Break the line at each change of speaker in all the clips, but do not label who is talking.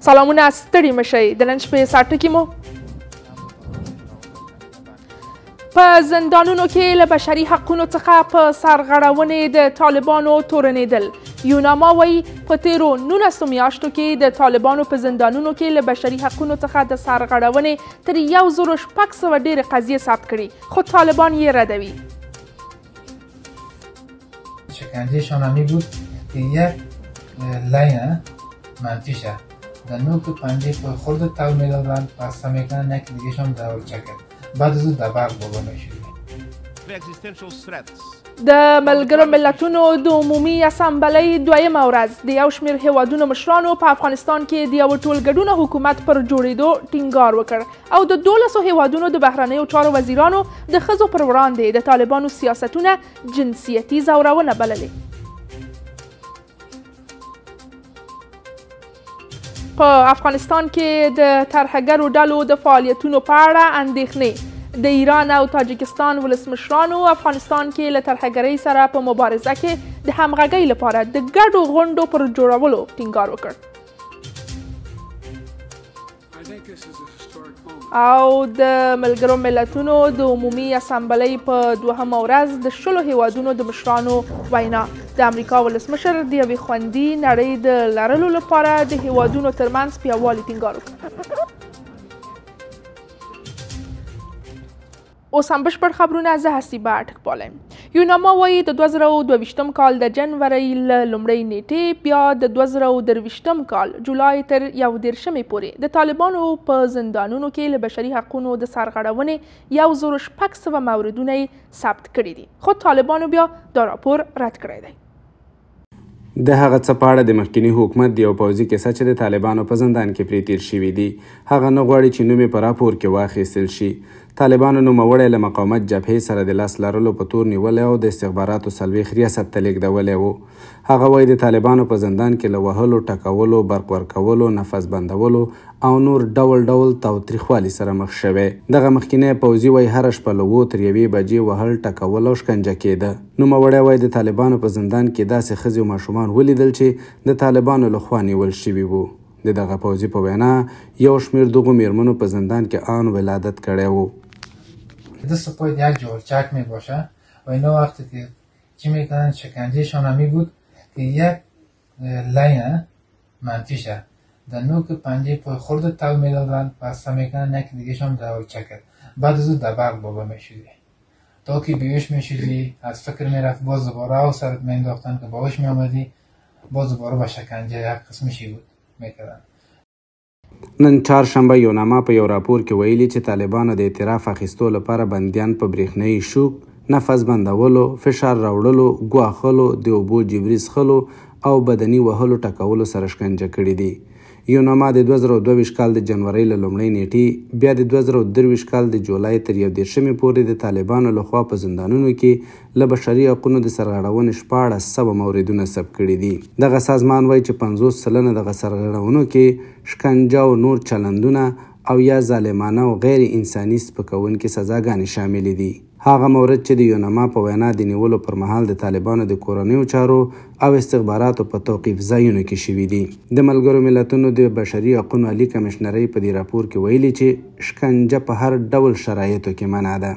سلامونه، ستړي مشئ. د نن شپې ساټکي مو په زندانونو کې له بشري حقونو څخه په سرغړونې د طالبانو تورنېدل. یوناما وایي په تیرو 19 میاشتو کې د طالبانو په زندانونو کې له بشري حقونو څخه د سرغړونې تر 1600 ډېرې قضیې ثبت کړي، خو طالبان یې ردوي.
شکنجهشان همی بود که یک لین منفی شد در نوک پنجه پای خورد تو میدادن و اصلا میکنن یکی دیگهشان دور چکر بعد از در برق بابا میشود.
د ملګرو ملتونو د عمومي اسامبلۍ دویمه ورځ د یو شمېر هیوادونو مشرانو په افغانستان کې د یوه ټولګډونه حکومت پر جوړېدو ټینګار وکړ او د 12 هیوادونو د بهرنیو چارو وزیرانو د ښځو پر وړاندې د طالبانو سیاستونه جنسیتي ځورونه بللې. په افغانستان کې د ترهګرو ډلو د فعالیتونو په اړه اندېښنې. د ایران او تاجکستان ولسمشرانو افغانستان کې له ترهګرۍ سره په مبارزه کې د همغږۍ لپاره د ګډو غونډو پر جوړولو ټینګار وکړ. او د ملګرو ملتونو د عمومي اسامبلۍ په دوهمه ورځ د 10 هیوادونو د مشرانو وینا. د امریکا ولسمشر د یوې خوندي نړۍ د لرلو لپاره د هیوادونو ترمنځ پیاوالي ټینګار وکړ. اوس هم بشپړ خبرونه، زه حسیبه اټکپاله یم. یوناما وایي د 2022 کال د جنورۍ له لومړۍ نیټې بیا د 2023 کال جولای تر 11 پورې د طالبانو په زندانونو کې له بشري حقونو د سرغړونې 1600 موردونه ثبت کړي دي، خو طالبانو بیا دا راپور رد کړی دی.
د هغه څه په اړه د مخکینی حکومت د یو پوځي کیسه چې د طالبانو په زندان کې پرې تیر شوي دي، هغه نه غواړي چې نوم یې په راپور کې واخیستل شي. طالبانو نوموړی له مقاومت جبهې سره د لاس لرلو په تور نیولی او د استخباراتو څلوېښت ریاست ته لیږدولی و. هغه وایي د طالبانو په زندان کې له وهلو، ټکولو، برق ورکولو، نفس بندولو او نور ډول ډول تاوتریخوالي سره مخ شوی. دغه مخکینی پوځي وایي هره شپه له 2 تر 1 بجې وهل، ټکول او شکنجه کېده. نوموړی وایي د طالبانو په زندان کې داسې ښځې او ماشومان ولیدل چې د طالبانو لخوا نیول شوي وو. د دغه پوځي په وینا یو شمېر دغو میرمنو په زندان کې آن ولادت کړی و.
دست پای یک جورچک می باشه و اینا وقتی که چی میکنن شکنجهشان همی بود که یک لین منفی شد در نوک پنجه پای خورد تو میدادن و اصلا میکنن یکی دیگهشان دور چکر بعد از در برق بابا میشودی تا که بیوش میشودی از فکر میرفت باز دوباره او سرت مینداختن که باوش میامدی باز دوباره با شکنجه یک قسمشی بود میکردن.
نن چهارشنبه یوناما په یو راپور کې ویلي چې طالبانو د اعتراف اخیستو لپاره بندیان په برېښنایي شوک، نفس بندولو، فشار راوړلو، ګواښلو، د اوبو جبري څښلو او بدني وهلو ټکولو سره شکنجه کړي دي. یوناما د 2022 کال د جنورۍ له لومړۍ نیټې بیا د 2023 کال د جولای تر 11 پورې د طالبانو لخوا په زندانونو کې له بشري حقونو د سرغړونې 1400 موردونه ثبت کړي دي. دغه سازمان وایي چې 50% دغه سرغړونو کې شکنجه او نور چلندونه او یا ظالمانه او غیر انساني سپکوونکې سزاګانې شاملې دي. هغه مورد چې د یوناما په وینا د نیولو پر مهال د طالبانو د کورنیو چارو او استخباراتو په توقیف ځایونو کې شوي دي. د ملګرو ملتونو د بشري حقونو عالی کمشنرۍ په دې راپور کې ویلي چې شکنجه په هر ډول شرایطو کې منع ده.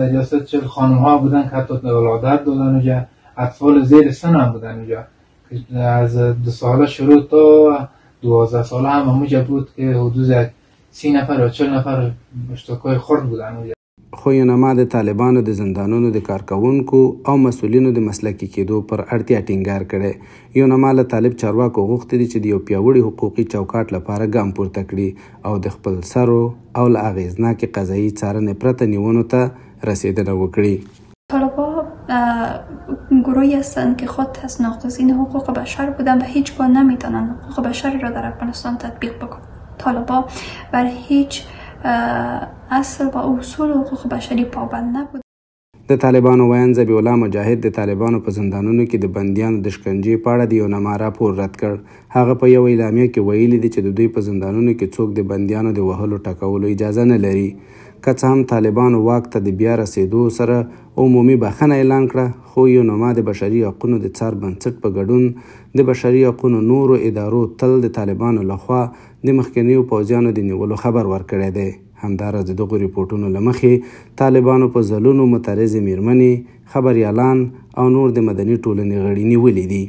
در ریاست 40 خانم‌ها بودن که حتی ولادت دادن اونجا، اطفال زیر سن هم بودن اونجا که از 2 ساله شروع تا 12 ساله هم اونجا بود که حدود 30 نفر یا 40 نفر مشترکای خرد بودن اونجا.
خو یوناما د طالبانو د زندانونو د کارکوونکو او مسؤلینو د مسلکي کېدو پر اړتیا ټینګار کړی. یوناما له طالب چارواکو غوښتي دي چې د یو پیاوړي حقوقي چوکاټ لپاره ګام پورته کړي او د خپل سرو او له اغېزناکې قضایي څارنې پرته نیونو ته رسیدنه وکړي.
طالبان گروهی هستند که خود از ناقضین حقوق بشر بودن و هیچگاه نمیتونن حقوق بشری را در افغانستان تطبیق بکنن. طالبان بر هیچ اصل و اصول حقوق بشری پابند نبود.
د طالبانو ویاند ذبیح الله مجاهد د طالبانو په زندانونو کې د بندیانو د شکنجې په اړه د یوناما راپور رد کړ. هغه په یو اعلامیه کې ویلي دي چې د دوی په زندانونو کې څوک د بندیانو د وهلو ټکولو اجازه نه لري. که څه هم طالبانو واک ته د بیا رسېدو سره عمومي بخښنه اعلان کړه، خو یونما د بشري حقونو د څار بنسټ په ګډون د بشري حقونو نورو ادارو تل د طالبانو لخوا د مخکنیو پوځیانو د نیولو خبر ورکړی دی. همداراز د دغو ریپورټونو له مخې طالبانو په ځلونو معترضې میرمنې، خبریالان او نور د مدني ټولنې غړي نیولي دي.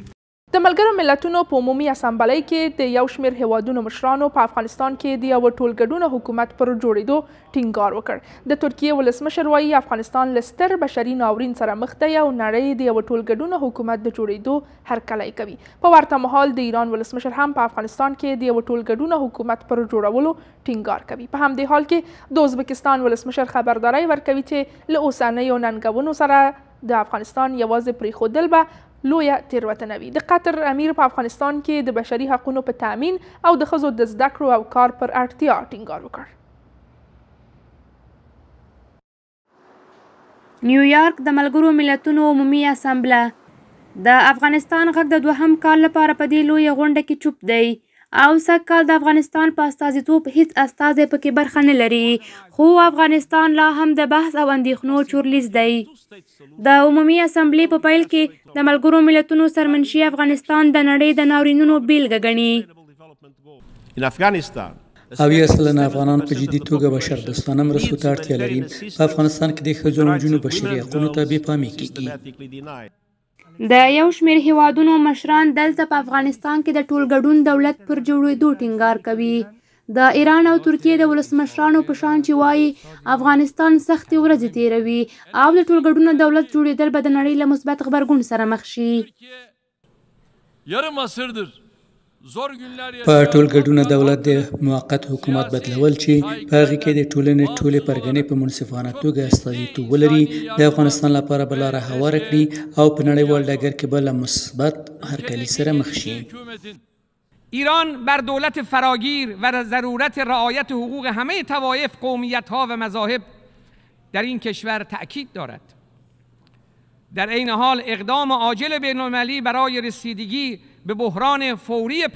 د ملګرو ملتونو په عمومي اسامبلۍ کې د یو شمېر هیوادونو مشرانو په افغانستان کې د یوه ټولګډونه حکومت پر جوړېدو ټینګار وکړ. د ترکیې ولسمشر وایي افغانستان له ستر بشري ناورین سره مخ دی او نړۍ د یوه ټولګډونه حکومت د جوړېدو هرکلی کوي. په ورته مهال د ایران ولسمشر هم په افغانستان کې د یوه ټولګډونه حکومت پر جوړولو ټینګار کوي. په همدې حال کې د ازبکستان ولسمشر خبرداری ورکوي چې له اوسنیو ننګونو سره د افغانستان یوازې پرېښودل به لویه تېروتنه وي. د قطر امیر په افغانستان کې د بشري حقونو په تامین او د ښځو د زده کړو او کار پر اړتیا ټینګار وکړ.
نیویارک د ملګرو ملتونو عمومي اسامبله د افغانستان غږ د دوهم کال لپاره په دې لویه غونډه کې چوپ دی او سږ کال د افغانستان په استازیتوب هیڅ استازی پکې برخه نه لري، خو افغانستان لا هم د بحث او اندېښنو چورلیز دی. د عمومي اسامبلې په پیل کې د ملګرو ملتونو سرمنشي افغانستان د نړۍ د ناورینونو بیلګه ګڼي.
اویا سلنه افغانان په جدي توګه بشردوستانه مرستو ته اړتیا لري. په افغانستان کې د ښځو او نجونو بشري حقونو ته بې پامي کیږي.
د یو شمېر هیوادونو مشران دلته په افغانستان کې د ټولګډون دولت پر جوړېدو ټینګار کوي. د ایران او ترکیې د ولسمشرانو په شان چې وایي افغانستان سختې ورځې تېروي او د ټولګډونه دولت جوړېدل به د نړۍ له مثبت غبرګون سره مخ شي.
په ټولګډونه دولت د موقت حکومت بدلول چې په هغې کې د ټولنې ټولې پرګنې په منصفانه توګه استازیتوب ولري د افغانستان لپاره به لاره هواره کړي او په نړیوال ډګر کې به له مثبت هرکلي سره مخ شي.
ایران بر دولت فراگیر و ضرورت رعایت حقوق همه طوایف، قومیت‌ها و مذاهب در این کشور تأکید دارد. در عین حال اقدام عاجل بین‌المللی برای رسیدگی به بحران فوری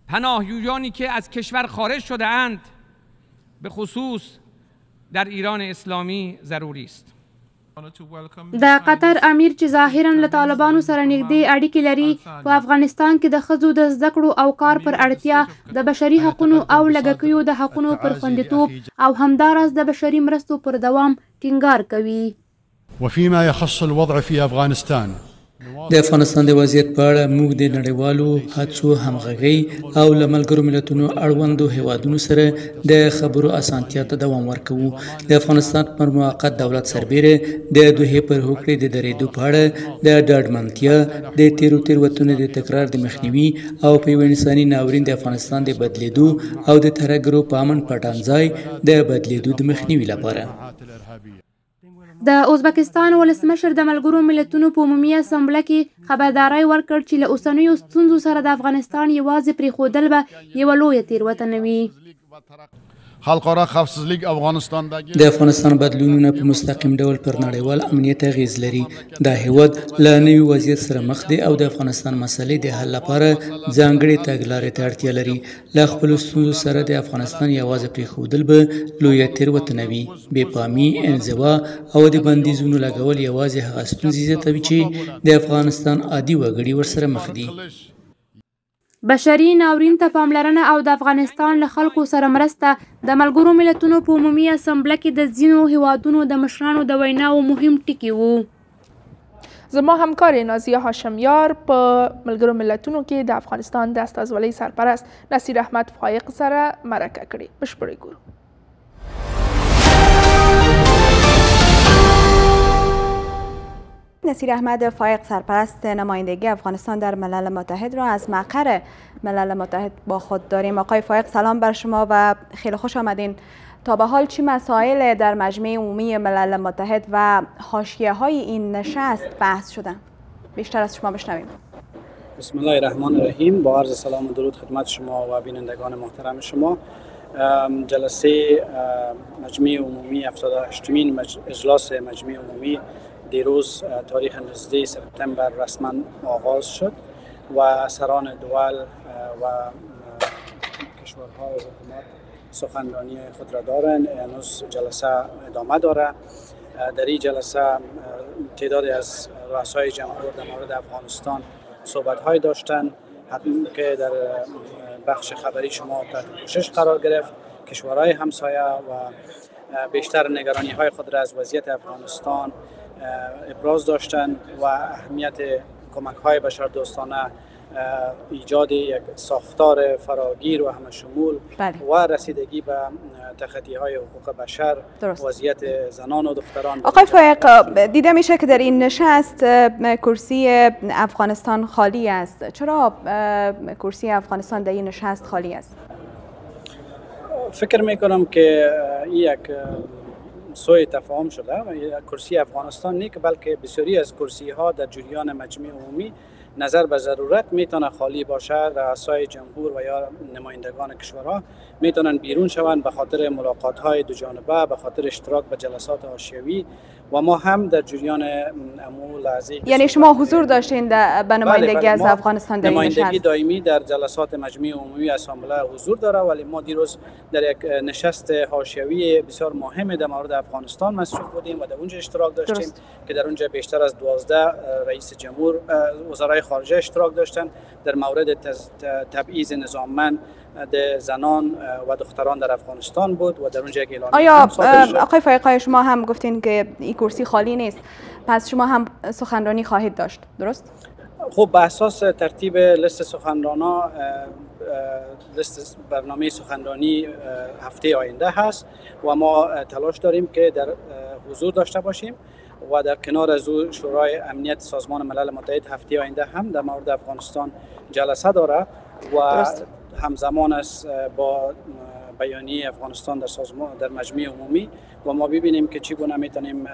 پناهجویانی که از کشور خارج شده اند به خصوص در ایران اسلامی ضروری است.
د قطر امیر چې ظاهرا له طالبانو سره نږدې اړیکې لري په افغانستان کې د ښځو د زده کړو او کار پر اړتیا، د بشري حقونو او لږکیو د حقونو پر خوندیتوب او همداراز د بشري مرستو پر دوام ټینګار کوي.
وفيما يخص الوضع في افغانستان،
د افغانستان د وضعیت په اړه موږ د نړیوالو هڅو همغږۍ او له ملګرو ملتونو اړوندو هیوادونو سره د خبرو اسانتیا ته دوام ورکوو. د افغانستان پر موقت دولت سربیره د دوحې پر هوکړې د درېدو په اړه د ډاډمنتیا، د تېروتنو د تکرار د مخنیوي او په یو انساني ناورین د افغانستان د بدلیدو او د ترهګرو په امن پټنځای د بدلیدو د مخنیوي لپاره.
د ازبکستان ولسمشر د ملګرو ملتونو په عمومي اسامبله کې خبرداری ورکړ چې له اوسنیو ستونزو سره د افغانستان یوازې پرېښودل به یوه لویه تېروتنه وي.
خلقاره خفسزلیک افغانستاندagi
د افغانستان بدلونونه په مستقیم ډول پر نړیوال امنیت اغیز لري. دا هیواد له نوي وضعیت سره مخ دی او د افغانستان مسلې د حل لپاره ځانګړې تګلارې ته اړتیا لري. له خپلو ستونزو سره د افغانستان یوازې پرېښودل به لویه تېروتنه وي. بې پامي، انزوا او د بندیزونو لګول یوازې هغه ستونزې زیاتوي چې د افغانستان عادي وګړي ورسره مخ دي.
بشري ناورین ته پاملرنه او د افغانستان له خلکو سره مرسته د ملګرو ملتونو په عمومي اسامبله کې د ځینو هیوادونو د مشرانو د ویناو مهم ټکي وو.
زما همکار نازیه هاشمیار په ملګرو ملتونو کې د افغانستان د استازولۍ سرپرست نصیر احمد فایق سره مرکه کړې. بشپړې ګورو.
نصیر احمد فایق سرپرست نمایندگی افغانستان در ملل متحد را از مقر ملل متحد با خود داریم. آقای فایق سلام بر شما و خیلی خوش آمدین. تا به حال چه مسائل در مجمع عمومی ملل متحد و حاشیه های این نشست بحث شدن؟ بیشتر از شما بشنویم.
بسم الله الرحمن الرحیم. با عرض سلام و درود خدمت شما و بینندگان محترم شما. جلسه مجمع عمومی 78مین اجلاس مجمع عمومی دیروز تاریخ 19 سپتامبر رسما آغاز شد و سران دول و کشورها و حکومات سخنرانی خود را دارن. هنوز جلسه ادامه داره. در این جلسه تعدادی از رؤسای جمهور در مورد افغانستان صحبت‌های داشتن که در بخش خبری شما تحت پوشش قرار گرفت. کشورهای همسایه و بیشتر نگرانی‌های خود را از وضعیت افغانستان ابراز داشتن و اهمیت کمک‌های بشردوستانه، ایجاد یک ساختار فراگیر و همشمول و رسیدگی به تخطی‌های حقوق بشر، وضعیت زنان و دختران.
آقای فایق، دیده میشه که در این نشست کرسی افغانستان خالی است. چرا کرسی افغانستان در این نشست خالی است؟
فکر میکنم که این یک سوء تفاهم شده. کرسی افغانستان نیست، بلکه بسیاری از کرسی ها در جریان مجمع عمومی نظر به ضرورت میتونه خالی باشه. رؤسای جمهور و یا نمایندگان کشورها میتونن بیرون شوند به خاطر ملاقات های دو جانبه، به خاطر اشتراک به جلسات حاشیوی و ما هم در جریان امور لحظه.
یعنی شما حضور داشتین به نمایندگی از افغانستان در این نشست؟
نمایندگی دائمی در جلسات مجمع عمومی اسامبله حضور داره، ولی ما دیروز در یک نشست حاشیوی بسیار مهم در مورد افغانستان مصروف بودیم و در اونجا اشتراک داشتیم که در اونجا بیشتر از 12 رئیس جمهور، وزرای خارجه اشتراک داشتن در مورد تبعیض نظاممند د زنان و دختران در افغانستان بود و در اونجا اعلامیه.
آیا آقای فایق شما هم گفتین که این کرسی خالی نیست، پس شما هم سخنرانی خواهید داشت، درست؟
خب به اساس ترتیب لیست سخنرانا، لیست برنامه سخنرانی هفته آینده هست و ما تلاش داریم که در حضور داشته باشیم و در کنار از او شورای امنیت سازمان ملل متحد هفته آینده هم در مورد افغانستان جلسه داره و همزمان است با بیانیه افغانستان در مجمع عمومی و ما ببینیم که چگونه میتونیم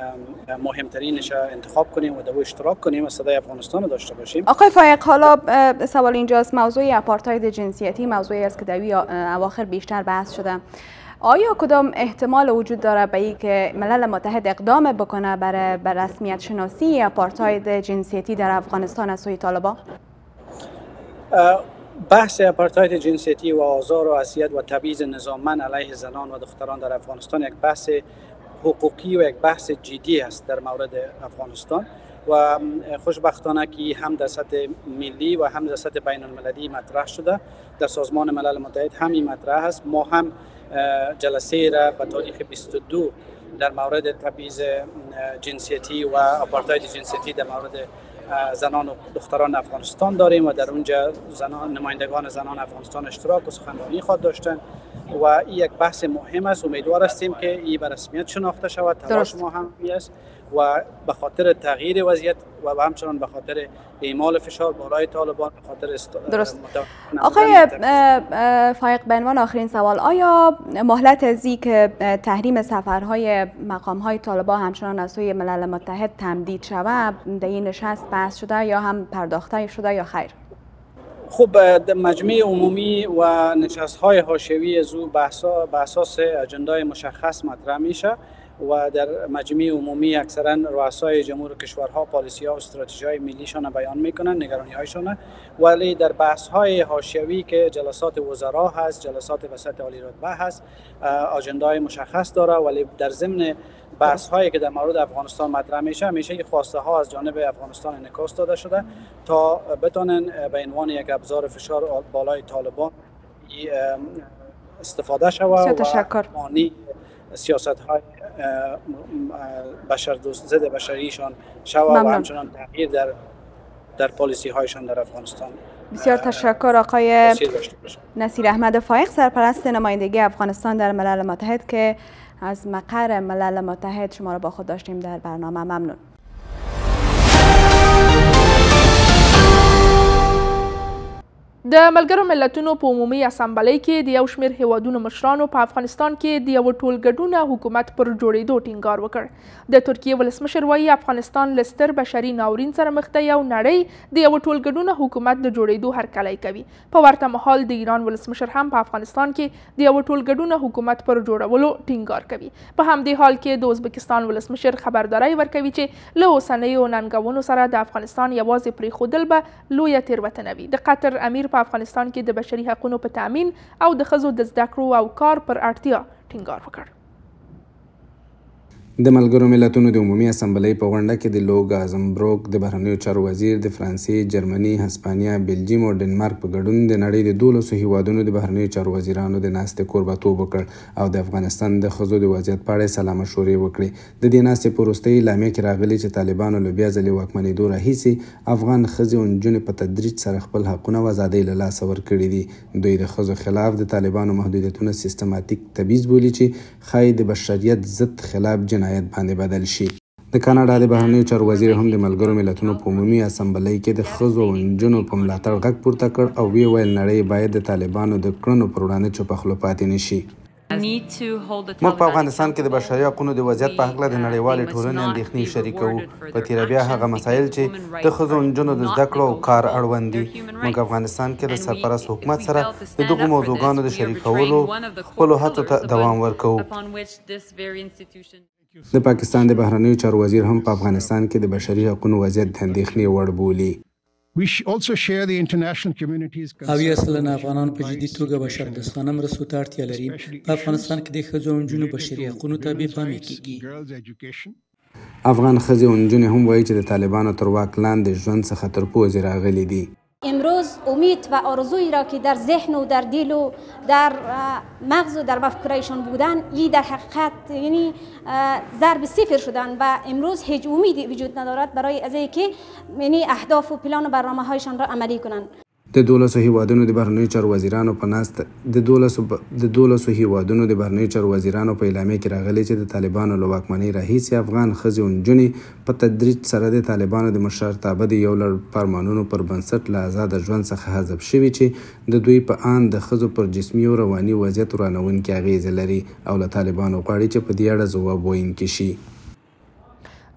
مهمترینش انتخاب کنیم و در اشتراک کنیم و صدای افغانستان رو داشته باشیم.
آقای فایق، حالا سوال اینجاست، موضوع اپارتاید جنسیتی موضوعی است که در اواخر بیشتر بحث شده. آیا کدام احتمال وجود داره به این که ملل متحد اقدام بکنه برای رسمیت شناسی اپارتاید جنسیتی در افغانستان از سوی طالبان؟
بحث اپارتاید جنسیتی و آزار و اذیت و تبعیض نظاممند علیه زنان و دختران در افغانستان یک بحث حقوقی و یک بحث جدی است در مورد افغانستان و خوشبختانه که هم در سطح ملی و هم در سطح بین المللی مطرح شده. در سازمان ملل متحد همین مطرح است. ما هم جلسه را به تاریخ 22 در مورد تبعیض جنسیتی و آپارتاید جنسیتی در مورد زنان و دختران افغانستان داریم و در اونجا نمایندگان زنان افغانستان اشتراک و سخنرانی خواهد داشتن و این یک بحث مهم است. امیدوار هستیم که این به رسمیت شناخته شود. تلاش ما هم است و به خاطر تغییر وضعیت و همچنان به خاطر اعمال فشار بالای طالبان به خاطر
درست. آقای فایق، به عنوان آخرین سوال، آیا مهلت از این که تحریم سفرهای مقامهای طالبان همچنان از سوی ملل متحد تمدید شود در این نشست بحث شده یا هم پرداخته شده یا خیر؟
خب در مجمع عمومی و نشست‌های حاشیه‌ای از او به اساس اجندای مشخص مطرح میشه و در مجمع عمومی اکثرا رؤسای جمهور کشورها پالیسی‌ها و استراتژی‌های ملیشان بیان میکنن، نگرانی‌هایشان، ولی در بحث‌های حاشیه‌ای که جلسات وزرا هست، جلسات وسط عالی رتبه هست، اجندای مشخص داره، ولی در ضمن بحث‌هایی که در مورد افغانستان مطرح میشه همیشه خواسته ها از جانب افغانستان انعکاس داده شده تا بتونن به عنوان یک ابزار فشار بالای طالبان استفاده شود و مانع سیاست‌های ضد بشریشان شود و همچنان تغییر در پالیسی هایشان در افغانستان.
بسیار تشکر آقای نصیر احمد فایق، سرپرست نمایندگی افغانستان در ملل متحد که از مقر ملل متحد شما را با خود داشتیم در برنامه. ممنون.
د ملګرو ملتونو په عمومي اسامبلۍ کې د یو شمېر هیوادونو مشرانو په افغانستان کې د یو ټولګډونه حکومت پر جوړېدو ټینګار وکړ. د ترکیې ولسمشر وایي افغانستان له ستر بشري ناورین سره مخ دی او نړۍ د یو ټولګډونه حکومت د جوړېدو هرکلی کوي. په ورته مهال د ایران ولسمشر هم په افغانستان کې د یو ټولګډونه حکومت پر جوړولو ټینګار کوي. په همدې حال کې د ازبکستان ولسمشر خبرداری ورکوي چې له اوسنیو ننګونو سره د افغانستان یوازې پرېښودل به لویه تېروتنه وي. د قطر امیر په په افغانستان کې د بشري حقونو په تامین او د ښځو د زده کړو او کار پر اړتیا ټینګار وکړ.
د ملګرو ملتونو د عمومي اسامبلۍ په غونډه کې د لوګ ازمبروک د بهرنیو چارو وزیر د فرانسې، جرمني، هسپانیا، بلجیم او ډنمارک په ګډون د نړۍ د 12 هیوادونو د بهرنیو چارو وزیرانو د ناستې کوربهتوب وکړ او د افغانستان د ښځو د وضعیت په اړه سلا مشورې وکړې. د دې ناستې په وروستۍ اعلامیه کې راغلي چې طالبانو له بیا ځلې واکمنېدو راهیسې افغان ښځې او نجونې په تدریج سره خپل حقونه او ازادۍ له لاسه ورکړي دي. دوی د ښځو خلاف د طالبانو محدودیتونه سیستماتیک تبعیض بولي چې ښایي د بشریت ضد خلاف جنایت باندې بدل شي. د کاناډا د بهرنیو چارو وزیر هم د ملګرو ملتونو په عمومي اسامبلۍ کې د ښځو او نجونو په ملاتړ غږ پورته کړ او ویې ویل نړۍ باید د طالبانو د کړنو پر وړاندې چوپه خوله پاتې نه شي. موږ په افغانستان کې د بشري حقونو د وضعیت په هکله د نړیوالې ټولنې اندېښنې شریکوو. په تیره بیا هغه مسایل چې د ښځو او نجونو د زده کړو او کار اړوند دي. موږ افغانستان کې د سرپرست حکومت سره د دغو موضوعګانو د شریکولو خپلو هڅو ته دوام ورکوو. د پاکستان د بهرنیو چارو وزیر هم په افغانستان کې د بشري حقونو وضعیت د اندېښنې وړ بولي.
اویا سلنه افغانان په جدي توګه بشردوستانه مرستو ته اړتیا لري. په افغانستان کې د ښځو او نجونو بشري حقونو ته بې پامي کیږي.
افغان ښځې او نجونې هم وایي چې د طالبانو تر واک لاندې ژوند څخه تر پوزې راغلي دي.
امروز امید و آرزویی را که در ذهن و در دل و در مغز و در مفکورهشان بودن این در حقیقت یعنی ضرب صفر شدن و امروز هیچ امیدی وجود ندارد برای از اینکه یعنی اهداف و پلان و برنامه‌هایشان را عملی کنند.
د 12 هیوادونو د بهرنیو چارو وزیرانو په ناست د 12 هیوادونو د بهرنیو چارو وزیرانو په اعلامیه کې راغلي چې د طالبانو له واکمنۍ راهیسې افغان ښځې او نجونې په تدریج سره د طالبانو د مشرتابه د یو لړ فرمانونو پر بنسټ له آزاده ژوند څخه حذف شوي چې د دوی په آن د ښځو پر جسمي او رواني وضعیت ورانوونکې اغیزې لري او له طالبانو غواړي چې په دې اړه ځواب ویونکي شي.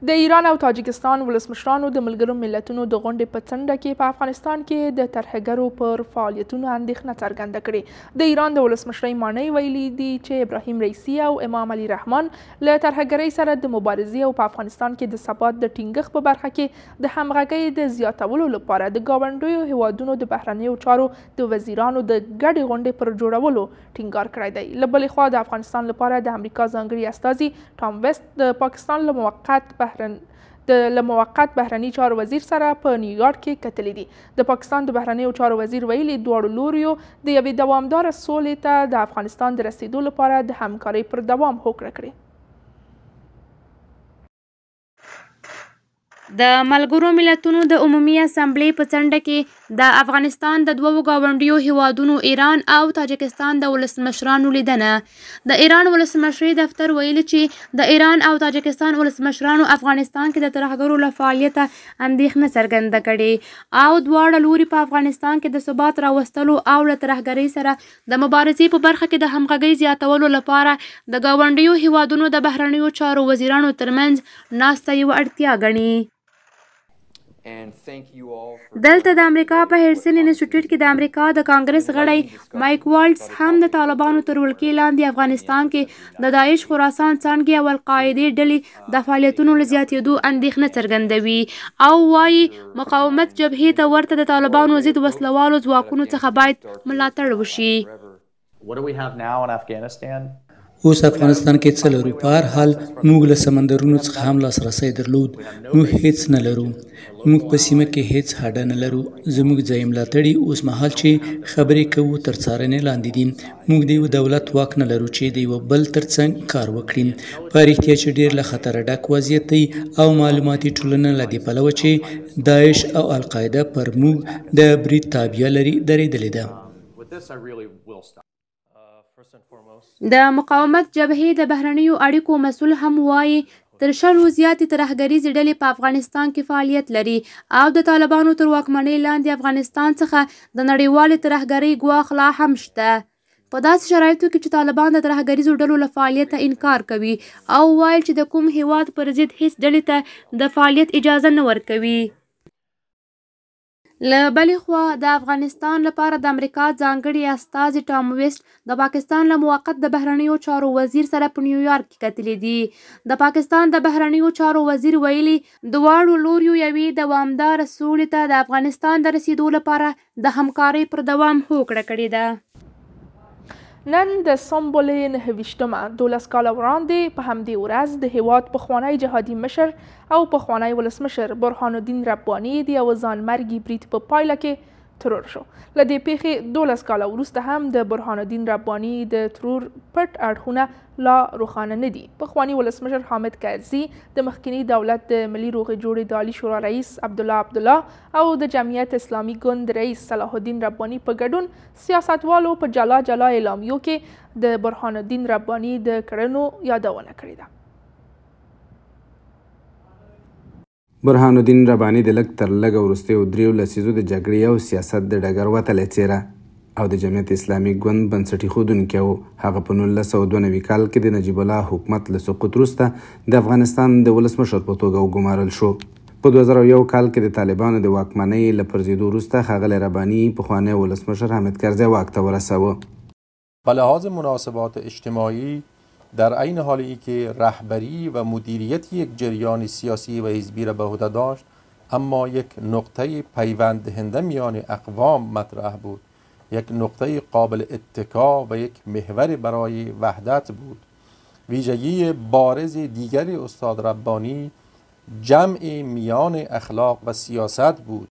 د ایران او تاجکستان ولسمشرانو د ملګرو ملتونو د غونډې په څنډه کې په افغانستان کې د ترهګرو پر فعالیتونو اندېښنه څرګنده کړې. د ایران د ولسمشرۍ ماڼۍ ویلي دي چې ابراهیم رئیسي او امام علي رحمان له ترهګرۍ سره د مبارزې او په افغانستان کې د ثبات د ټینګښت په برخه کې د همغږۍ د زیاتولو لپاره د ګاونډیو هیوادونو د بهرنیو چارو د وزیرانو د ګډې غونډې پر جوړولو ټینګار کړی دی. له بلې خوا د افغانستان لپاره د امریکا ځانګړي استازي ټام ویسټ د پاکستان له موقت بهرني چارو وزیر سره په نیویارک کې کتلي دي. د پاکستان د بهرنیو چارو وزیر ویلي دواړو لوریو د یوې دوامداره سولې ته د افغانستان د رسیدو لپاره د همکارۍ پر دوام هوکړه کړې.
د ملګرو ملتونو د عمومي اسامبلې په څنډه کې د افغانستان د دوو ګاونډیو هیوادونو ایران او تاجکستان د ولسمشرانو لیدنه. د ایران ولسمشرۍ دفتر ویلي چې د ایران او تاجکستان ولسمشرانو افغانستان کې د ترهګرو له فعالیته اندېښنه څرګنده کړې او دواړه لوري په افغانستان کې د ثبات راوستلو او له ترهګرۍ سره د مبارزې په برخه کې د همغږۍ زیاتولو لپاره د ګاونډیو هیوادونو د بهرنیو چارو وزیرانو ترمنځ ناسته یوه اړتیا ګڼي. دلته د امریکا په هیډسن انسټیټیوټ کې د امریکا د کانګرس غړی مایک والټس هم د طالبانو تر ولکې لاندې افغانستان کې د داعش خراسان څانګې او القاعدې ډلې د فعالیتونو له زیاتېدو اندېښنه څرګندوي او وایي مقاومت جبهې ته ورته د طالبانو ضد وسلوالو ځواکونو څخه باید ملاتړ وشي.
اوس افغانستان کې څه لرو؟ په هر حال موږ له سمندرونو څخه هم لاسرسی درلود. موږ هیڅ نه لرو. موږ په سیمه کې هیڅ هډه نه لرو. زموږ ځای ملاتړي اوس مهال چې خبرې کوو تر څارنې لاندې دي. موږ د یو دولت واک نه لرو چې د یو بل ترڅنګ کار وکړي. په رښتیا چې ډېر له خطره ډک وضعیت دی او معلوماتي ټولنه له دې پلوه چې داعش او القاعده پر موږ د برید تابعه لري درېدلې ده.
د مقاومت جبهې د بهرنیو اړیکو مسؤل هم وایي تر 100 زیاتې ترهګریزې ډلې په افغانستان کې فعالیت لري او د طالبانو تر واکمنۍ لاندې افغانستان څخه د نړیوالې ترهګرۍ ګواښ لا هم شته. په داسې شرایطو کې چې طالبان د ترهګریزو ډلو له فعالیته انکار کوي او وایي چې د کوم هیواد پر ضد هیڅ ډلې ته د فعالیت اجازه نه ورکوي. له بلې خوا د افغانستان لپاره د امریکا ځانګړي استازي ټام ویسټ د پاکستان له موقت د بهرنیو چارو وزیر سره په نیویارک کې کتلي دي. د پاکستان د بهرنیو چارو وزیر ویلي دواړو لوریو یوې دوامداره سولې ته د افغانستان د رسیدو لپاره د همکارۍ پر دوام هوکړه کړې ده.
نن د سنبل 9 12 کاله وړاندې په همدې ورځ د هیواد پخوانی جهادي مشر او پخوانی ولسمشر برهان الدین رباني د یوه ځانمرګي برید په پایله کې ترور شو. له دې پیښې 12 کاله وروسته هم د برهان الدین رباني د ترور پټ اړخونه لا روښانه نه دي. پخوانی ولسمشر حامد کرزي د مخکني دولت د ملي روغې جوړې د عالي شورا رئیس عبدالله او د جمعیت اسلامي ګوند رئیس صلاح الدین رباني په ګډون سیاستوالو په جلا جلا اعلامیو کې د برهان الدین رباني د کړنو یادونه کړې ده.
برهان الدین رباني د لږ تر لږه وروستیو 3 لسیزو د جګړې او سیاست د ډګر وتلی څیره او د جمعیت اسلامي ګوند بنسټي ښودونکی و. هغه په 1992 کال کې د نجیب الله حکومت له سقوط وروسته د افغانستان د ولسمشر په توګه وګمارل شو. په 2001 کال کې د طالبانو د واکمنۍ له پرځېدو وروسته ښاغلی رباني پخوانی ولسمشر حامد کرزی واک ته ورساوه.
به لحاظ مناسبات اجتماعی در عین حالی که رهبری و مدیریت یک جریان سیاسی و حزبی را به عهده داشت، اما یک نقطه پیوند دهنده میان اقوام مطرح بود، یک نقطه قابل اتکا و یک محور برای وحدت بود. ویژگی بارز دیگری استاد ربانی جمع میان اخلاق و سیاست بود.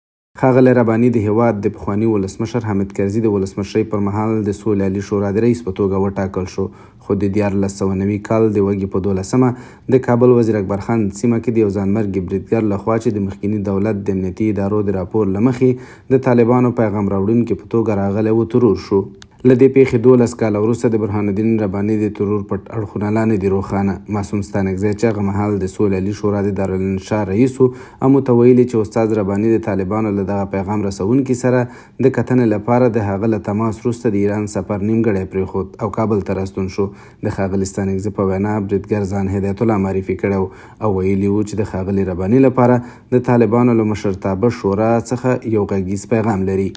ښاغلی رباني د هیواد د پخواني ولسمشر حامد کرزي د ولسمشرۍ پر مهال د سولې عالي شورا د رئیس په توګه وټاکل شو، خو د 1990 کال د وږي په 12مه د کابل وزیر اکبر خان سیمه کې د یو ځانمرګي بریدګر لخوا چې د مخکیني دولت د امنیتي ادارو د راپور له مخې د طالبانو پیغام راوړونکي په توګه راغلی و ترور شو. له دې پیښې 12 کاله وروسته د برهان الدین رباني د ترور پټ اړخونه لا نه دي روښانه. معصوم ستانکزی چې هغه مهال د سولې عالي شورا د دارالانشا رئیس و، موږ ته ویلي چې استاد رباني د طالبانو له دغه پیغام رسونکي سره د کتنې لپاره د هغه له تماس وروسته د ایران سفر نیمګړی پرېښود او کابل ته راستون شو. د ښاغلي ستانکزي په وینا بریدګر ځان هدایت الله معرفي کړی او ویلي و چې د ښاغلي رباني لپاره د طالبانو له مشرتابه شورا څخه یو غږیز پیغام لري.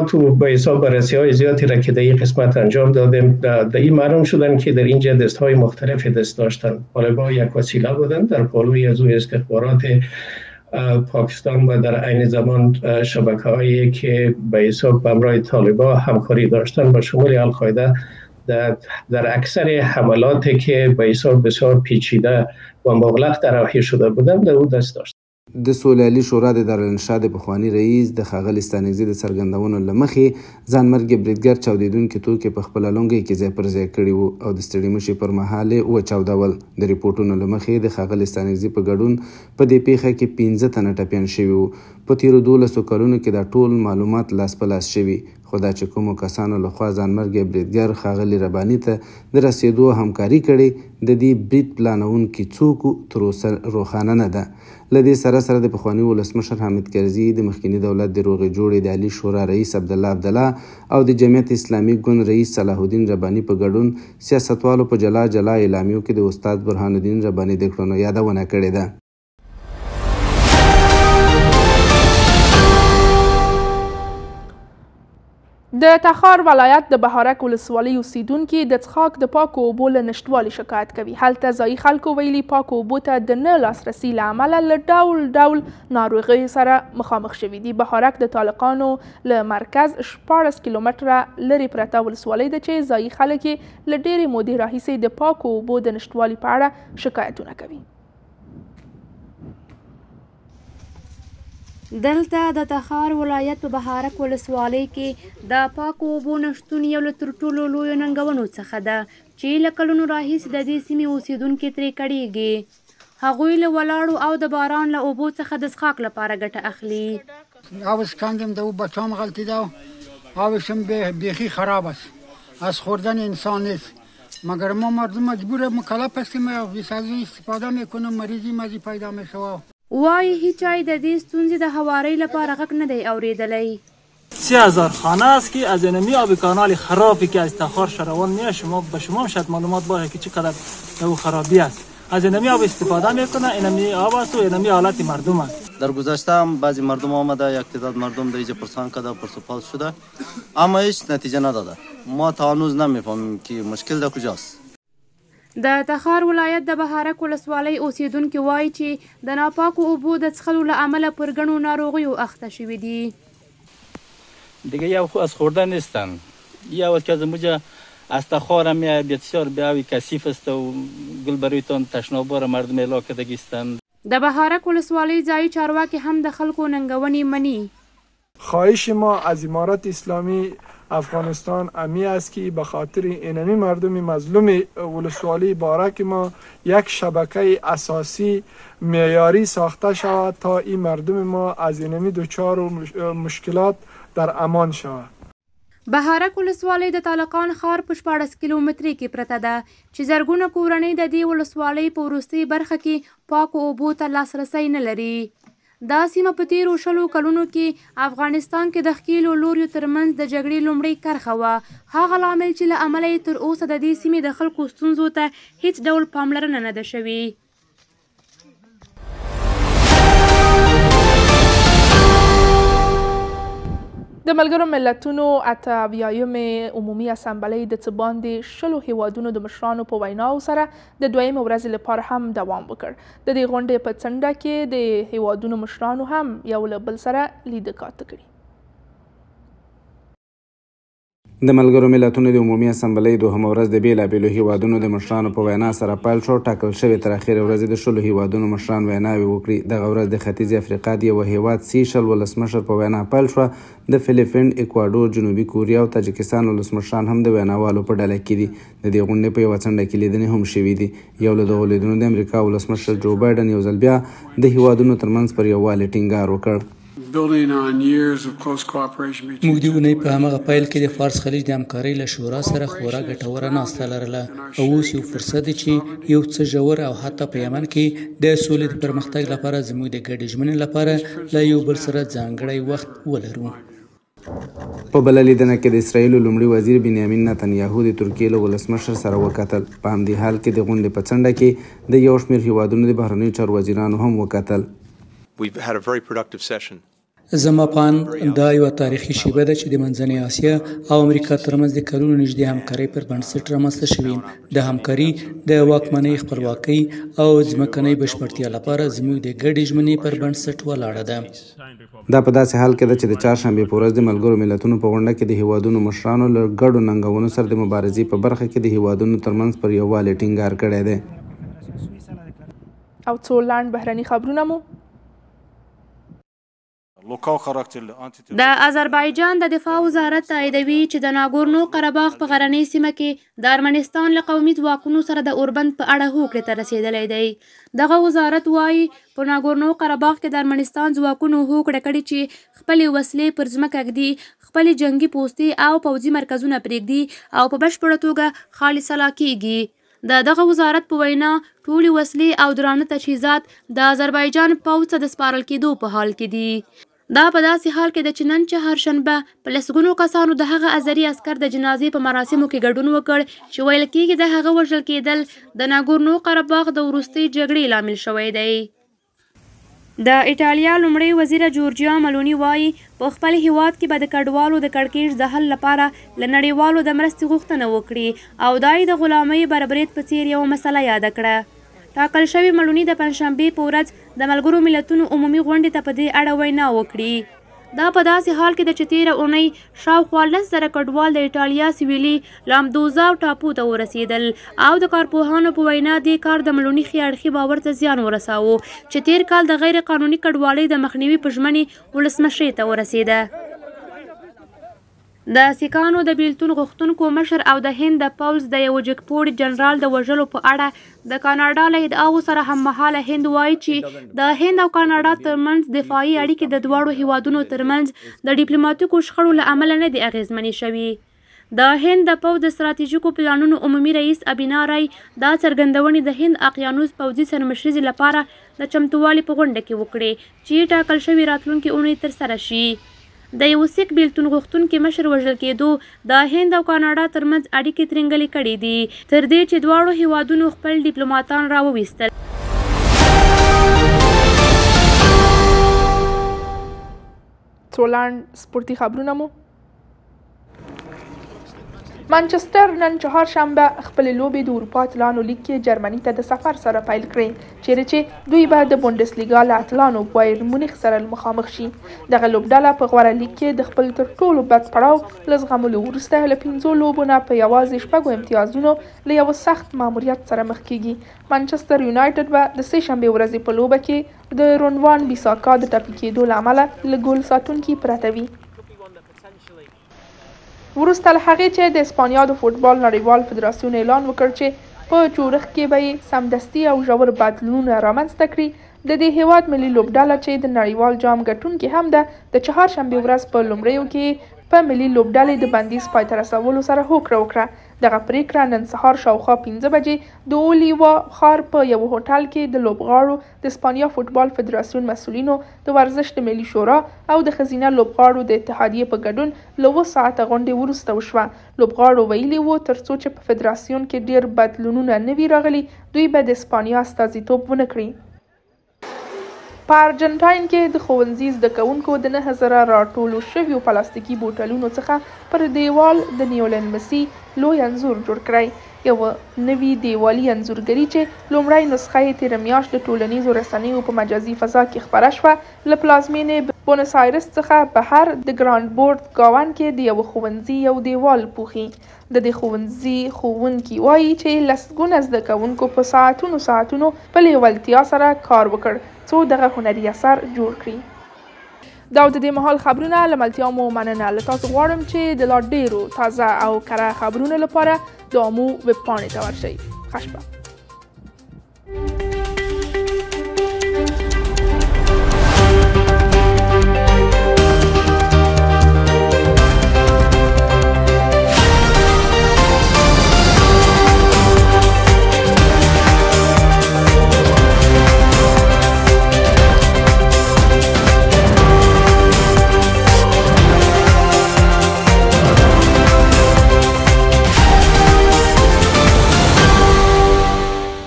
تو به حساب بررسی‌های زیادی را که در این قسمت انجام دادیم در این معلوم شدن که در اینجا دست‌های مختلف دست داشتن. طالبان یک وسیله بودند در پالوی از او استخبارات پاکستان و در عین زمان شبکه‌هایی که به حساب همراه طالبان همکاری داشتن با شمول القاعده در اکثر حملاتی که به حساب بسیار پیچیده و مغلق طراحی شده بودند در او دست داشت.
د سولې عالي شورا د دارالانشا د پخواني رئیس د ښاغلي ستانکزي د څرګندونو له مخې ځانمرګي بریدګر چاودېدونکي توکي په خپله لونګۍ کې ځای پر ځای کړي وو او د ستړي مشي پر مهال یې وچاودول. د ریپورټونو له مخې د ښاغلي ستانکزي په ګډون په دې پیښه کې 15 تنه ټپیان شوي وو. په تیرو 12 کلونو کې دا ټول معلومات لاس په لاس شوي، خو دا چې کومو کسانو لخوا ځانمرګي بریدګر ښاغلي رباني ته د رسېدو همکاري کړې، د دې برید پلانونکي څوک تر اوسه روښانه نه ده. له دې سره د پخواني ولسمشر حامد کرزي د مخکیني دولت د روغې جوړې د عالي شورا رئیس عبدالله او د جمعیت اسلامي ګوند رئیس صلاح الدین رباني په ګډون سیاستوالو په جلا جلا اعلامیو کې د استاد برهان الدین رباني د کړنو یادونه کړې ده.
د تخار ولایت د بهارک ولسوالۍ اوسیدونکي د څښاک د پاکو اوبو له نشتوالي شکایت کوي. هلته ځایي خلکو ویلي پاکو اوبو ته د نه لاسرسي له امله له ډول ډول ناروغیو سره مخامخ شوي دي. بهارک د طالقانو له مرکز 14 کیلومتره لرې پرته ولسوالۍ ده چې ځایي خلک یې له ډېرې مودې راهیسې د پاکو اوبو د نشتوالي په اړه شکایتونه کوي.
دلته د تخار ولایت په بهارک ولسوالۍ کې د پاکو اوبو نشتون یو له تر ټولو لویو ننګونو څخه ده چې له کلونو راهیسې د دې سیمې اوسیدونکي ترې کړېږي. هغوی له ولاړو او د باران له اوبو څخه د څښاک لپاره ګټه اخلي.
آبش کندیم در او بچه‌ام غلطی ده و آبشم بیخی خراب است، از خوردن انسان نیست، مگر ما مردم مجبور مکلف هستیم از استفاده میکنیم، مریضی مزی پیدا میشوه.
وای هیچای د دې ستونزې د هوارۍ لپاره غږ نه دی اوریدلی.
3000 خانه است که از انمی آب کانال خرابی که از تخار شروان میاد، شما به شما شاید معلومات باشه که چقدر او خرابی است. از اینمی آب استفاده میکنه. اینمی آب است و اینمی حالت مردم.
در گذشته هم بعضی مردم آمده، یک تعداد مردم در اینجا پرسان کرده، پرسپاس شده، اما هیچ نتیجه نداده. ما تا هنوز نمیفهمیم که مشکل در کجاست.
د تخار ولایت د بهارک ولسوالۍ اوسیدونکي وایي چې د ناپاکو اوبو د څښلو له امله پر ګڼو ناروغیو اخته شوي دي.
دیگه یا از خوردن نیستن، یا که از موجه از تخار هم بسیار بیاوی کثیف است و گلبریتان تشنابار مردم علاقه دگیستند.
د بهارک ولسوالۍ ځایي چارواکي هم د خلکو ننګونې مني.
خواهش ما از امارت اسلامی افغانستان امی است که به خاطر اینمی مردم مظلوم ولسوالی بارک ما یک شبکه اساسی معیاری ساخته شود تا این مردم ما از اینمی دچار مشکلات در امان شود.
بهارک ولسوالۍ د طالقان ښار په 14 کیلومترۍ کې پرته ده چې زرګونه کورنۍ د دې ولسوالۍ په وروستۍ برخه کې پاکو اوبو ته لاسرسی نه لري. دا سیمه په تیرو 20 کلونو کې افغانستان کې د ښکېلو لوریو ترمنځ د جګړې لومړۍ کرښه وه. هغه لامل چې له امله یې تر اوسه د دې سیمې د خلکو ستونزو ته هیڅ ډول پاملرنه نه ده شوې.
د ملګرو ملتونو 88 عمومي اسامبلۍ د څه باندې 20 هیوادونو د مشرانو په ویناو سره د دویمې ورځې لپاره هم دوام وکړ. د دې غونډې په څنډه کې د هیوادونو مشرانو هم یو له بل سره لیدکاته کړي.
د ملګرو ملتونو د عمومي اسامبلۍ دوهمه ورځ د بېلابېلو هیوادونو د مشرانو په وینا سره پیل شو. ټاکل شوې تر اخرې ورځې د 20 هیوادونو مشران ویناوې وکړي. دغه ورځ د ختیځې افریقا د یوه هیواد سیشل ولسمشر په وینا پیل شوه. د فلیپین، اکوادور، جنوبي کوریا او تاجکستان ولسمشران هم د ویناوالو په ډله کې دي. د دې غونډې په یوه څنډه کې لیدنې هم شوي دي. یو له دغو لیدنو د امریکا ولسمشر جو بایډن یو ځل بیا د هیوادونو ترمنځ پر یووالي ټینګار وکړ.
موږ د اونۍ په همغه پیل کې د فارس خلیج د همکارۍ له شورا سره خورا ګټوره ناسته لرله او اوس یو فرصت دی چې یو څه ژور او حتی په یمن کې د سولې د پرمختګ لپاره زموږ د ګډې ژمنې لپاره له یو بل سره ځانګړی وخت ولرو.
په بله لیدنه کې د اسرایلو لومړي وزیر بنیامین نتنیاهو د ترکیې له ولسمشر سره وکتل. په همدې حال کې د غونډې په څنډه کې د یو شمېر هیوادونو د بهرنیو چارو وزیرانو هم وکتل.
زما په اند دا یوه تاریخي شیبه ده چې د منځنۍ اسیا او امریکا ترمنځ د کلونو نږدې همکارۍ پر بنسټ رامنځته شوې. د همکاري د واکمنۍ، خپلواکۍ او ځمکنۍ بشپړتیا لپاره زموږ د ګډې ژمنې پر بنسټ ولاړه ده.
دا په داسې حال کې ده چې د چهارشنبې په ورځ د ملګرو ملتونو په غونډه کې د هیوادونو مشرانو له ګډو ننګونو سره د مبارزې په برخه کې د هیوادونو ترمنځ پر یووالي ټینګار کړی دی.
او څو لاند بهرني خبرونه مو
د آذربایجان د دفاع وزارت تاییدوي چې د ناګورنو قرهباغ په غرنۍ سیمه کې د ارمنستان له قومي ځواکونو سره د اوربند په اړه هوکړې ته رسېدلی دی. دغه وزارت وایي په ناګورنو قرهباغ کې د ارمنستان ځواکونو هوکړه کړې چې خپلې وسلې پر ځمکه ږدي، خپلې جنګي پوستې او پوځي مرکزونه پرېږدي او په بشپړه توګه خالصه کېږي. د دغه وزارت په وینا ټولې وسلې او درانه تجهیزات د آذربایجان پوځ ته د سپارل کېدو په حال کې دي. دا په داسې حال کې ده چې نن چهارشنبه په لسګونو کسانو د هغه ازري عسکر د جنازې په مراسمو کې ګډون وکړ چې ویل کېږي د هغه وژل کېدل د ناګورنو قرهباغ د وروستۍ جګړې لامل شوی دی. د ایټالیا لومړی وزیره جورجیا ملونی وایي په خپل هیواد کې به د کډوالو د کړکېچ د حل لپاره له نړیوالو د مرستې غوښتنه وکړي او دا یې د غلامۍ بربریت په څیر یوه مسله یاده کړه. ټاکل شوې ملونی د پنجشنبې په ورځ د ملګرو ملتونو عمومي غونډې ته په دې اړه وینا وکړي. دا په داسې حال کې ده چې تېره اونۍ شاوخوا 10,000 کډوال د ایټالیا سویلي لامپدوزا ټاپو ته ورسېدل او د کارپوهانو په وینا دې کار د ملوني ښي اړخي باور ته زیان ورساوه چې تېر کال د غیر قانوني کډوالۍ د مخنیوي په ژمنې ولسمشرۍ ته ورسېده. د سیکانو د بیلتون غوښتونکو مشر او د هند د پوځ د یو جګپوړي جنرال د وژلو په اړه د کاناډا له ادعاو سره هممهاله هند وایي چې د هند او کاناډا ترمنځ دفاعي اړیکې د دواړو هیوادونو ترمنځ د ډیپلوماتیکو شخړو له امله نه دي اغېزمنې شوي. د هند د پوځ د ستراتیژیکو پلانونو عمومي رئیس ابینا رای دا څرګندونې د هند اقیانوس پوځي سرمشریزې لپاره د چمتووالي په غونډه کې وکړې چې ټاکل شوې راتلونکې اونۍ ترسره شي. د یو سیک بیلتون غوښتونکي مشر وژل کېدو د هند او کاناډا ترمنځ اړیکې ترنګلې کړې دي تر دې چې دواړو هیوادونو خپل ډیپلوماتان راوویستل.
څو لاند سپورتي خبرونه مو. مانچستر نن چهارشنبه خپلې لوبې د اروپا اتلانو لیګ کې جرمني ته د سفر سره پیل کړې چیرې چې دوی به د بونډسلیګا له اتلانو بایر مونیخ سره مخامخ شي. دغه لوبډله په غوره لیګ کې د خپل تر ټولو بد پړاو له زغملو وروسته له 5 لوبو نه په یوازې 6 امتیازونو له یو سخت ماموریت سره مخ کیږي. مانچستر یونایټډ به د سه شنبې ورځې په لوبه کې د رونوان بیساکا د ټپي کېدو له امله له ګول ساتونکي پرته وي. وروسته له هغې چې د اسپانیا د فوټبال نړیوال فدراسیون اعلان وکړ چې په جوړښت کې به یې سمدستي او ژور بدلونونه رامنځته کړي، د دې هیواد ملي لوبډله چې د نړیوال جام ګټونکې هم ده د چهارشنبې ورځ په لومړیو کې په ملي لوبډلې د بندیز پای ته رسولو سره هوکړه وکړه. دغه پریکړه نن سهار شاوخوا 5 بجې د اولیوا ښار په یو هوټل کې د لوبغاړو د اسپانیا فوټبال فدراسیون مسؤلینو د ورزش د ملي شورا او د ښځینه لوبغاړو د اتحادیې په ګډون له 7 ساعته غونډې وروسته وشوه. لوبغاړو ویلي وو ترڅو چې په فدراسیون کې ډیر بدلونونه نه وي راغلي دوی به د اسپانیا استازیتوب ونه کړي. په ارجنټاین کې د ښوونځي زده کوونکو د 9000 راټولو شویو پلاستیکي بوتلونو څخه پر دیوال د نیولن مسي لوی انځور جوړ کړی. یو نوي دیوالي انځورګري چې لومړی نسخه یې تېره میاشت د ټولنیزو رسنیو په مجازي فضا کې خپره شوه له پلازمینې بونس آیرس څخه بهر د ګراند بورډ ګاون کې د یو ښوونځي یو دیوال پوښي. د دې ښوونځي ښوونکي وایي چې لسګونه زده کوونکو په ساعتونو په لیوالتیا سره کار وکړ څو دغه هنري اثر جوړ کړي. دا د دې مهال خبرونه له ملتیا مو مننه. له تاسو غواړم چې د لا ډیرو تازه او کره خبرونو لپاره د آمو ویب پاڼې ته ورشئ. ښه شپه.